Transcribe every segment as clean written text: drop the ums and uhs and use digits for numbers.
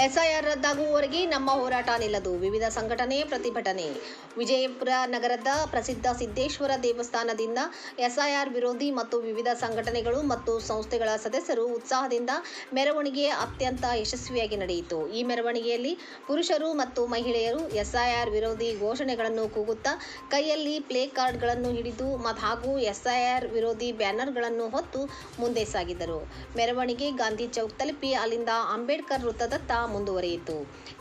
SIR ರದ್ದಾಗುವವರೆಗೆ ನಮ್ಮ ಹೋರಾಟ ನಿಲ್ಲದು. ವಿವಿಧ ಸಂಘಟನೆ ಪ್ರತಿಭಟನೆ. ವಿಜಯಪುರ ನಗರದ ಪ್ರಸಿದ್ಧ ಸಿದ್ದೇಶ್ವರ ದೇವಸ್ಥಾನದಿಂದ ಎಸ್ಐಆರ್ ವಿರೋಧಿ ಮತ್ತು ವಿವಿಧ ಸಂಘಟನೆಗಳು ಮತ್ತು ಸಂಸ್ಥೆಗಳ ಸದಸ್ಯರು ಉತ್ಸಾಹದಿಂದ ಮೆರವಣಿಗೆ ಅತ್ಯಂತ ಯಶಸ್ವಿಯಾಗಿ ನಡೆಯಿತು. ಈ ಮೆರವಣಿಗೆಯಲ್ಲಿ ಪುರುಷರು ಮತ್ತು ಮಹಿಳೆಯರು ಎಸ್ಐಆರ್ ವಿರೋಧಿ ಘೋಷಣೆಗಳನ್ನು ಕೂಗುತ್ತಾ ಕೈಯಲ್ಲಿ ಪ್ಲೇ ಕಾರ್ಡ್ಗಳನ್ನು ಹಿಡಿದು ಹಾಗೂ ಎಸ್ಐಆರ್ ವಿರೋಧಿ ಬ್ಯಾನರ್ಗಳನ್ನು ಹೊತ್ತು ಮುಂದೆ ಸಾಗಿದರು. ಮೆರವಣಿಗೆ ಗಾಂಧಿ ಚೌಕ್ ತಲುಪಿ ಅಲ್ಲಿಂದ ಅಂಬೇಡ್ಕರ್ ವೃತ್ತದತ್ತ ಮುಂದುವರಿಯಿತು.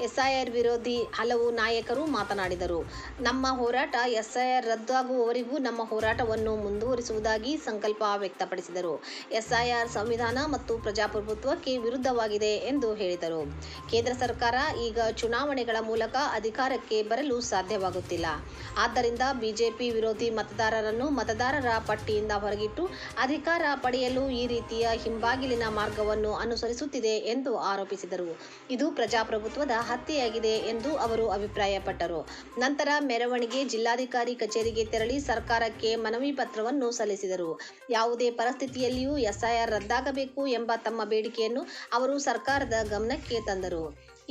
ಎಸ್ಐಆರ್ ವಿರೋಧಿ ಹಲವು ನಾಯಕರು ಮಾತನಾಡಿದರು. ನಮ್ಮ ಹೋರಾಟ ಎಸ್ಐಆರ್ ರದ್ದಾಗುವವರೆಗೂ ನಮ್ಮ ಹೋರಾಟವನ್ನು ಮುಂದುವರಿಸುವುದಾಗಿ ಸಂಕಲ್ಪ ವ್ಯಕ್ತಪಡಿಸಿದರು. ಎಸ್ಐಆರ್ ಸಂವಿಧಾನ ಮತ್ತು ಪ್ರಜಾಪ್ರಭುತ್ವಕ್ಕೆ ವಿರುದ್ಧವಾಗಿದೆ ಎಂದು ಹೇಳಿದರು. ಕೇಂದ್ರ ಸರ್ಕಾರ ಈಗ ಚುನಾವಣೆಗಳ ಮೂಲಕ ಅಧಿಕಾರಕ್ಕೆ ಬರಲು ಸಾಧ್ಯವಾಗುತ್ತಿಲ್ಲ. ಆದ್ದರಿಂದ ಬಿಜೆಪಿ ವಿರೋಧಿ ಮತದಾರರನ್ನು ಮತದಾರರ ಪಟ್ಟಿಯಿಂದ ಹೊರಗಿಟ್ಟು ಅಧಿಕಾರ ಪಡೆಯಲು ಈ ರೀತಿಯ ಹಿಂಬಾಗಿಲಿನ ಮಾರ್ಗವನ್ನು ಅನುಸರಿಸುತ್ತಿದೆ ಎಂದು ಆರೋಪಿಸಿದರು. ಇದು ಪ್ರಜಾಪ್ರಭುತ್ವದ ಹತ್ಯೆಯಾಗಿದೆ ಎಂದು ಅವರು ಅಭಿಪ್ರಾಯಪಟ್ಟರು. ನಂತರ ಮೆರವಣಿಗೆ ಜಿಲ್ಲಾಧಿಕಾರಿ ಕಚೇರಿಗೆ ತೆರಳಿ ಸರ್ಕಾರಕ್ಕೆ ಮನವಿ ಪತ್ರವನ್ನು ಸಲ್ಲಿಸಿದರು. ಯಾವುದೇ ಪರಿಸ್ಥಿತಿಯಲ್ಲಿಯೂ ಎಸ್ಐಆರ್ ರದ್ದಾಗಬೇಕು ಎಂಬ ತಮ್ಮ ಬೇಡಿಕೆಯನ್ನು ಅವರು ಸರ್ಕಾರದ ಗಮನಕ್ಕೆ ತಂದರು.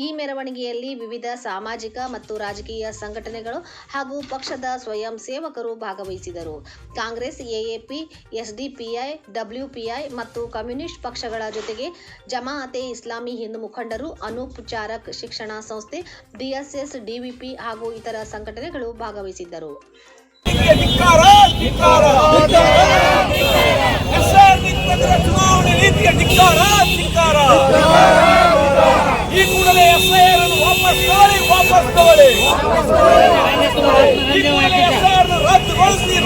ಈ ಮೆರವಣಿಗೆಯಲ್ಲಿ ವಿವಿಧ ಸಾಮಾಜಿಕ ಮತ್ತು ರಾಜಕೀಯ ಸಂಘಟನೆಗಳು ಹಾಗೂ ಪಕ್ಷದ ಸ್ವಯಂ ಸೇವಕರು ಭಾಗವಹಿಸಿದರು. ಕಾಂಗ್ರೆಸ್, ಎಎಪಿ, ಎಸ್ಡಿಪಿಐ, ಡಬ್ಲ್ಯೂಪಿಐ ಮತ್ತು ಕಮ್ಯುನಿಸ್ಟ್ ಪಕ್ಷಗಳ ಜೊತೆಗೆ ಜಮಾಅತೆ ಇಸ್ಲಾಮಿ ಹಿಂದೂ ಮುಖಂಡರು, ಅನೂಪ್ ಚಾರಕ್ ಶಿಕ್ಷಣ ಸಂಸ್ಥೆ, ಡಿಎಸ್ಎಸ್, ಡಿವಿಪಿ ಹಾಗೂ ಇತರ ಸಂಘಟನೆಗಳು ಭಾಗವಹಿಸಿದ್ದರು. ಈ ಕೂಡಲೇ ಎಸ್ಐಆರ್ ಅನ್ನು ವಾಪಸ್ ತಗೊಳ್ಳಿ. ಈ ಕೂಡಲೇ ಎಸ್ಐಆರ್ ಅನ್ನು ರದ್ದುಗೊಳಿಸಿ.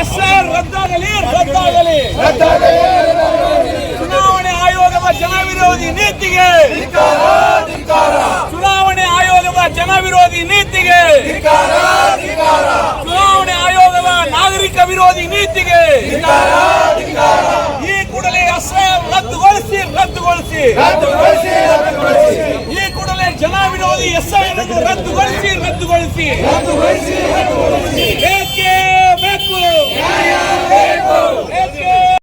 ಎಸ್ಐಆರ್ ರದ್ದಾಗಲಿ. ಚುನಾವಣೆ ಆಯೋಗದ ಜನವಿರೋಧಿ ನೀತಿಗೆ, ಚುನಾವಣೆ ಆಯೋಗದ ಜನವಿರೋಧಿ ನೀತಿಗೆ, ಚುನಾವಣೆ ಆಯೋಗದ ನಾಗರಿಕ ವಿರೋಧಿ ನೀತಿಗೆ ಈ ಕೂಡಲೇ ಎಸ್ಐಆರ್ ರದ್ದುಗೊಳಿಸಿ. ಈ ಕೂಡಲೇ ಜನ ವಿರೋಧಿ ಎಸ್ಐಆರ್ ರದ್ದುಗೊಳಿಸಿ.